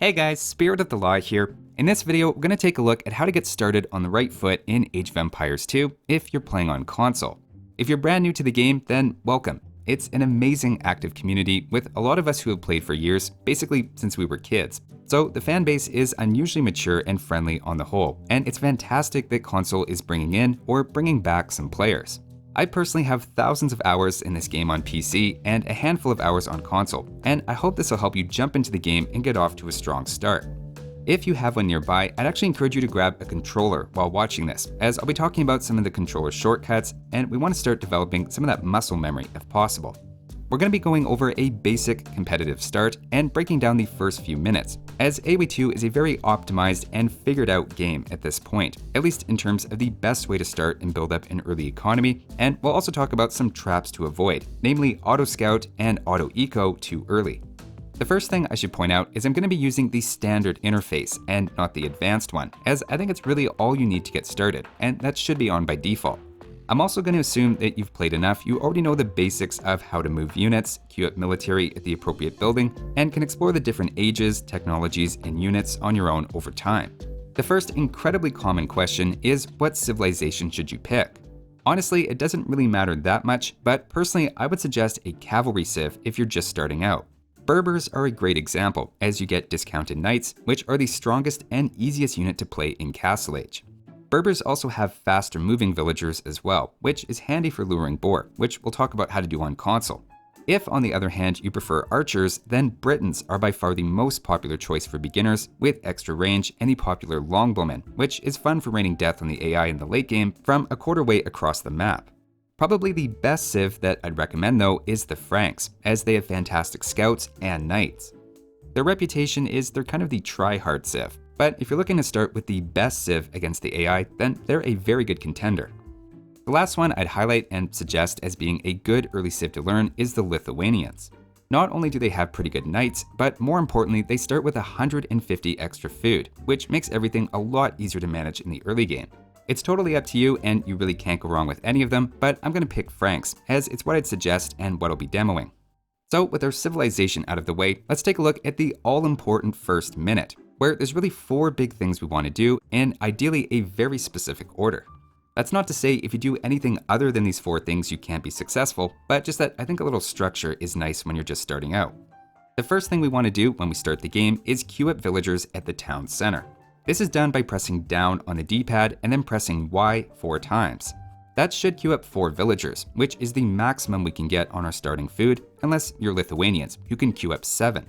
Hey guys, Spirit of the Law here. In this video, we're going to take a look at how to get started on the right foot in Age of Empires 2 if you're playing on console. If you're brand new to the game, then welcome. It's an amazing active community with a lot of us who have played for years, basically since we were kids. So the fan base is unusually mature and friendly on the whole, and it's fantastic that console is bringing in or bringing back some players. I personally have thousands of hours in this game on PC and a handful of hours on console, and I hope this will help you jump into the game and get off to a strong start. If you have one nearby, I'd actually encourage you to grab a controller while watching this, as I'll be talking about some of the controller shortcuts, and we want to start developing some of that muscle memory if possible. We're going to be going over a basic competitive start and breaking down the first few minutes, as AoE2 is a very optimized and figured out game at this point, at least in terms of the best way to start and build up an early economy, and we'll also talk about some traps to avoid, namely auto scout and auto eco too early. The first thing I should point out is I'm going to be using the standard interface and not the advanced one, as I think it's really all you need to get started, and that should be on by default. I'm also going to assume that you've played enough, you already know the basics of how to move units, queue up military at the appropriate building, and can explore the different ages, technologies, and units on your own over time. The first incredibly common question is, what civilization should you pick? Honestly, it doesn't really matter that much, but personally I would suggest a cavalry civ if you're just starting out. Berbers are a great example, as you get discounted knights, which are the strongest and easiest unit to play in Castle Age. Berbers also have faster moving villagers as well, which is handy for luring boar, which we'll talk about how to do on console. If, on the other hand, you prefer archers, then Britons are by far the most popular choice for beginners, with extra range and the popular longbowmen, which is fun for raining death on the AI in the late game from a quarter way across the map. Probably the best civ that I'd recommend though is the Franks, as they have fantastic scouts and knights. Their reputation is they're kind of the try-hard civ, but if you're looking to start with the best civ against the AI, then they're a very good contender. The last one I'd highlight and suggest as being a good early civ to learn is the Lithuanians. Not only do they have pretty good knights, but more importantly, they start with 150 extra food, which makes everything a lot easier to manage in the early game. It's totally up to you and you really can't go wrong with any of them, but I'm going to pick Franks, as it's what I'd suggest and what I'll be demoing. So with our civilization out of the way, let's take a look at the all-important first minute, where there's really 4 big things we want to do in ideally a very specific order. That's not to say if you do anything other than these 4 things you can't be successful, but just that I think a little structure is nice when you're just starting out. The first thing we want to do when we start the game is queue up villagers at the town center. This is done by pressing down on the D-pad and then pressing Y 4 times. That should queue up 4 villagers, which is the maximum we can get on our starting food, unless you're Lithuanians, who can queue up 7.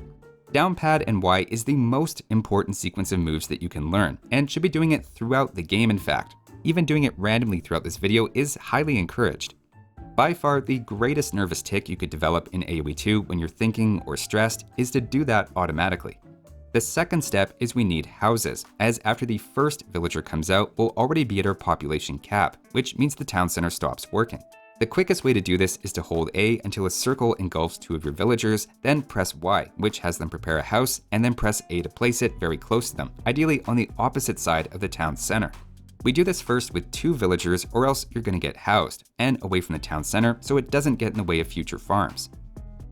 Down pad and Y is the most important sequence of moves that you can learn, and should be doing it throughout the game in fact. Even doing it randomly throughout this video is highly encouraged. By far, the greatest nervous tick you could develop in AoE2 when you're thinking or stressed is to do that automatically. The second step is we need houses, as after the first villager comes out, we'll already be at our population cap, which means the town center stops working. The quickest way to do this is to hold A until a circle engulfs 2 of your villagers, then press Y, which has them prepare a house, and then press A to place it very close to them, ideally on the opposite side of the town center. We do this first with 2 villagers or else you're going to get housed, and away from the town center so it doesn't get in the way of future farms.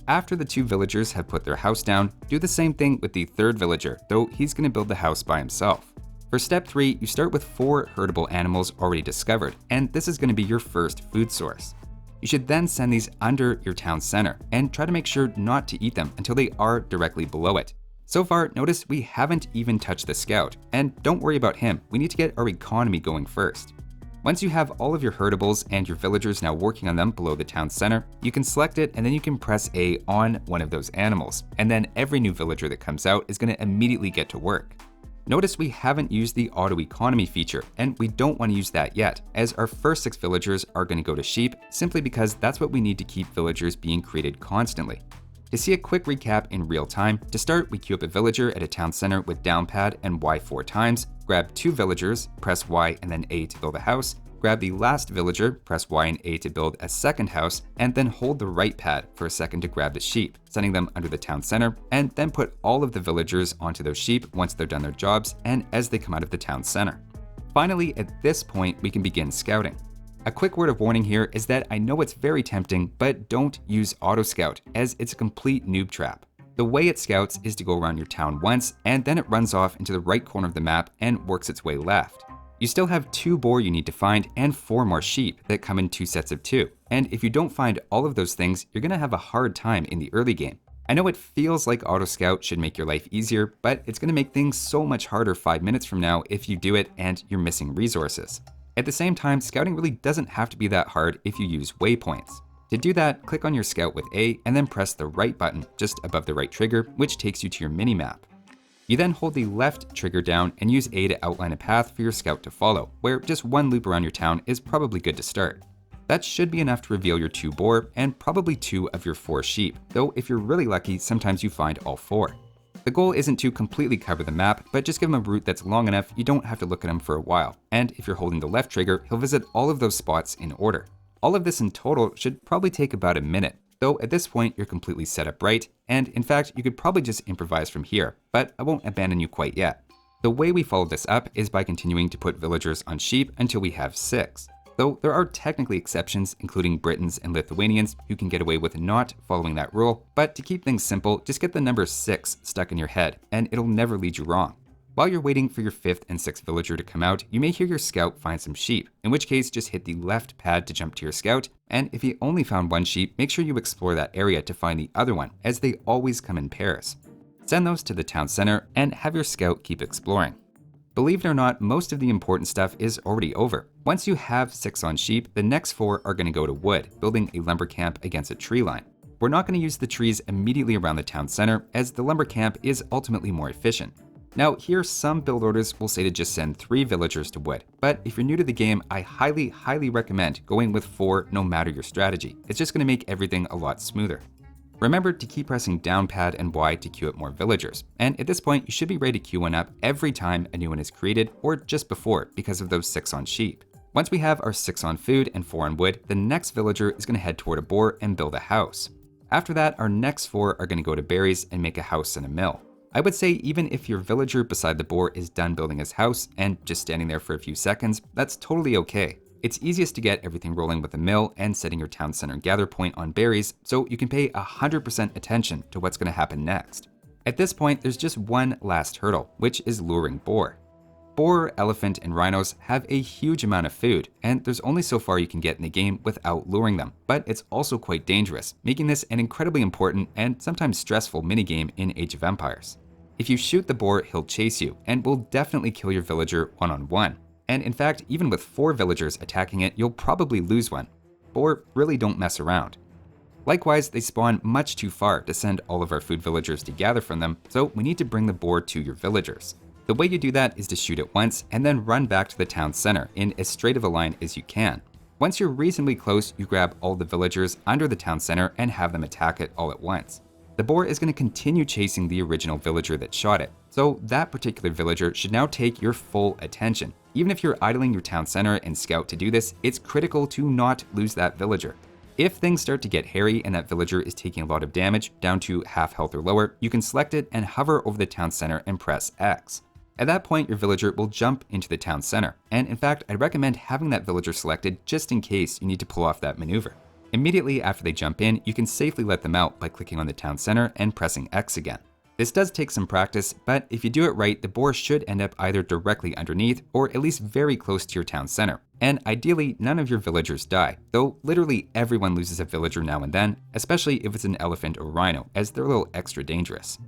After the 2 villagers have put their house down, do the same thing with the 3rd villager, though he's going to build the house by himself. For step 3, you start with 4 herdable animals already discovered, and this is going to be your first food source. You should then send these under your town center, and try to make sure not to eat them until they are directly below it. So far, notice we haven't even touched the scout, and don't worry about him, we need to get our economy going first. Once you have all of your herdables and your villagers now working on them below the town center, you can select it and then you can press A on one of those animals, and then every new villager that comes out is going to immediately get to work. Notice we haven't used the auto economy feature, and we don't want to use that yet, as our first 6 villagers are going to go to sheep, simply because that's what we need to keep villagers being created constantly. To see a quick recap in real time, to start we queue up a villager at a town center with down pad and Y 4 times, grab 2 villagers, press Y and then A to build a house, grab the last villager, press Y and A to build a second house, and then hold the right pad for a second to grab the sheep, sending them under the town center, and then put all of the villagers onto those sheep once they're done their jobs and as they come out of the town center. Finally, at this point, we can begin scouting. A quick word of warning here is that I know it's very tempting, but don't use auto scout, as it's a complete noob trap. The way it scouts is to go around your town once, and then it runs off into the right corner of the map and works its way left. You still have 2 boar you need to find and 4 more sheep that come in 2 sets of 2. And if you don't find all of those things, you're going to have a hard time in the early game. I know it feels like auto scout should make your life easier, but it's going to make things so much harder 5 minutes from now if you do it and you're missing resources. At the same time, scouting really doesn't have to be that hard if you use waypoints. To do that, click on your scout with A and then press the right button just above the right trigger, which takes you to your minimap. You then hold the left trigger down and use A to outline a path for your scout to follow, where just 1 loop around your town is probably good to start. That should be enough to reveal your 2 boar and probably 2 of your 4 sheep, though if you're really lucky, sometimes you find all 4. The goal isn't to completely cover the map, but just give him a route that's long enough you don't have to look at him for a while, and if you're holding the left trigger, he'll visit all of those spots in order. All of this in total should probably take about a minute, though at this point you're completely set up right, and in fact you could probably just improvise from here, but I won't abandon you quite yet. The way we follow this up is by continuing to put villagers on sheep until we have 6. Though there are technically exceptions, including Britons and Lithuanians, who can get away with not following that rule, but to keep things simple, just get the number 6 stuck in your head, and it'll never lead you wrong. While you're waiting for your 5th and 6th villager to come out, you may hear your scout find some sheep, in which case just hit the left pad to jump to your scout, and if he only found 1 sheep, make sure you explore that area to find the other one, as they always come in pairs. Send those to the town center, and have your scout keep exploring. Believe it or not, most of the important stuff is already over. Once you have 6 on sheep, the next 4 are going to go to wood, building a lumber camp against a tree line. We're not going to use the trees immediately around the town center, as the lumber camp is ultimately more efficient. Now, here some build orders will say to just send 3 villagers to wood, but if you're new to the game, I highly recommend going with 4 no matter your strategy. It's just going to make everything a lot smoother. Remember to keep pressing down pad and Y to queue up more villagers, and at this point you should be ready to queue one up every time a new one is created, or just before because of those 6 on sheep. Once we have our 6 on food and 4 on wood, the next villager is going to head toward a boar and build a house. After that, our next 4 are going to go to berries and make a house and a mill. I would say even if your villager beside the boar is done building his house and just standing there for a few seconds, that's totally okay. It's easiest to get everything rolling with a mill and setting your town center gather point on berries so you can pay 100% attention to what's going to happen next. At this point, there's just one last hurdle, which is luring boar. Boar, elephant, and rhinos have a huge amount of food, and there's only so far you can get in the game without luring them, but it's also quite dangerous, making this an incredibly important and sometimes stressful minigame in Age of Empires. If you shoot the boar, he'll chase you, and will definitely kill your villager one-on-one. And in fact, even with 4 villagers attacking it, you'll probably lose one. Boar really don't mess around. Likewise, they spawn much too far to send all of our food villagers to gather from them, so we need to bring the boar to your villagers. The way you do that is to shoot it once and then run back to the town center in as straight of a line as you can. Once you're reasonably close, you grab all the villagers under the town center and have them attack it all at once. The boar is going to continue chasing the original villager that shot it, so that particular villager should now take your full attention. Even if you're idling your town center and scout to do this, it's critical to not lose that villager. If things start to get hairy and that villager is taking a lot of damage, down to half health or lower, you can select it and hover over the town center and press X. At that point, your villager will jump into the town center, and in fact, I'd recommend having that villager selected just in case you need to pull off that maneuver. Immediately after they jump in, you can safely let them out by clicking on the town center and pressing X again. This does take some practice, but if you do it right, the boar should end up either directly underneath or at least very close to your town center. And ideally, none of your villagers die, though literally everyone loses a villager now and then, especially if it's an elephant or rhino, as they're a little extra dangerous.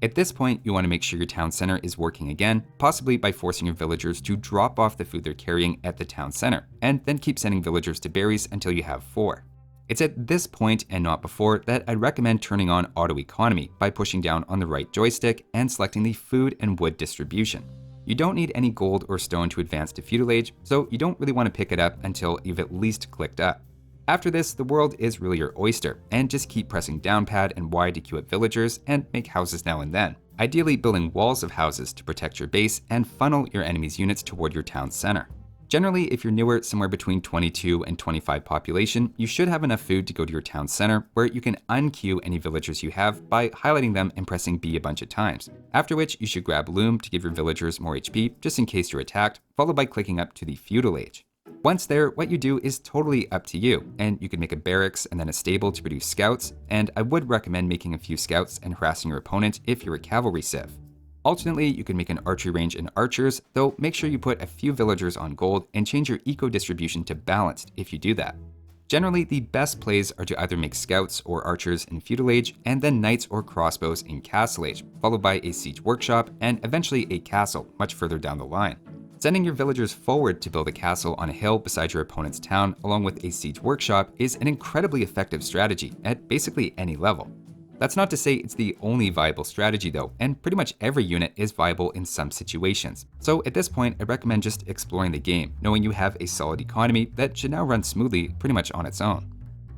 At this point, you want to make sure your town center is working again, possibly by forcing your villagers to drop off the food they're carrying at the town center, and then keep sending villagers to berries until you have 4. It's at this point and not before that I'd recommend turning on auto economy by pushing down on the right joystick and selecting the food and wood distribution. You don't need any gold or stone to advance to Feudal Age, so you don't really want to pick it up until you've at least clicked up. After this, the world is really your oyster, and just keep pressing down pad and Y to queue up villagers and make houses now and then. Ideally building walls of houses to protect your base and funnel your enemy's units toward your town center. Generally, if you're newer, somewhere between 22 and 25 population, you should have enough food to go to your town center, where you can unqueue any villagers you have by highlighting them and pressing B a bunch of times. After which, you should grab Loom to give your villagers more HP, just in case you're attacked, followed by clicking up to the Feudal Age. Once there, what you do is totally up to you, and you can make a barracks and then a stable to produce scouts, and I would recommend making a few scouts and harassing your opponent if you're a cavalry civ. Alternately, you can make an archery range and archers, though make sure you put a few villagers on gold and change your eco distribution to balanced if you do that. Generally, the best plays are to either make scouts or archers in Feudal Age, and then knights or crossbows in Castle Age, followed by a siege workshop, and eventually a castle much further down the line. Sending your villagers forward to build a castle on a hill beside your opponent's town along with a siege workshop is an incredibly effective strategy at basically any level. That's not to say it's the only viable strategy though, and pretty much every unit is viable in some situations. So at this point, I recommend just exploring the game, knowing you have a solid economy that should now run smoothly pretty much on its own.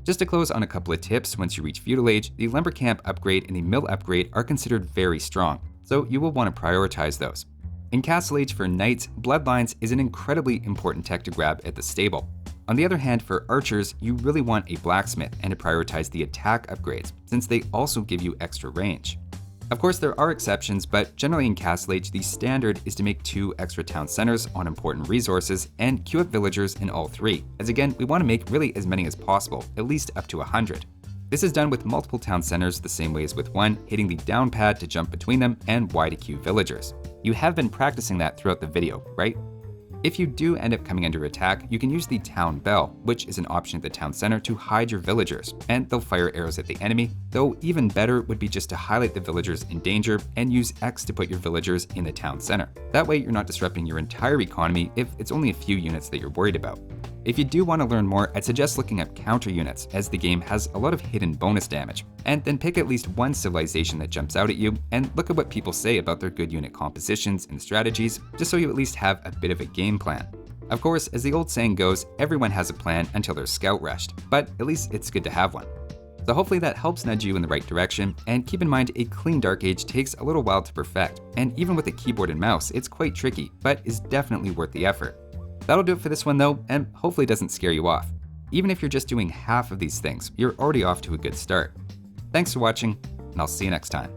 Just to close on a couple of tips, once you reach Feudal Age, the Lumber Camp upgrade and the Mill upgrade are considered very strong, so you will want to prioritize those. In Castle Age for Knights, Bloodlines is an incredibly important tech to grab at the stable. On the other hand, for archers, you really want a blacksmith and to prioritize the attack upgrades, since they also give you extra range. Of course, there are exceptions, but generally in Castle Age, the standard is to make 2 extra town centers on important resources and queue up villagers in all 3, as again, we want to make really as many as possible, at least up to 100. This is done with multiple town centers the same way as with one, hitting the down pad to jump between them and Y to queue villagers. You have been practicing that throughout the video, right? If you do end up coming under attack, you can use the town bell, which is an option at the town center to hide your villagers, and they'll fire arrows at the enemy, though even better would be just to highlight the villagers in danger and use X to put your villagers in the town center. That way you're not disrupting your entire economy if it's only a few units that you're worried about. If you do want to learn more, I'd suggest looking up counter units, as the game has a lot of hidden bonus damage, and then pick at least one civilization that jumps out at you and look at what people say about their good unit compositions and strategies, just so you at least have a bit of a game plan. Of course, as the old saying goes, everyone has a plan until they're scout rushed, but at least it's good to have one. So hopefully that helps nudge you in the right direction, and keep in mind a clean Dark Age takes a little while to perfect, and even with a keyboard and mouse, it's quite tricky, but is definitely worth the effort. That'll do it for this one though, and hopefully it doesn't scare you off. Even if you're just doing half of these things, you're already off to a good start. Thanks for watching, and I'll see you next time.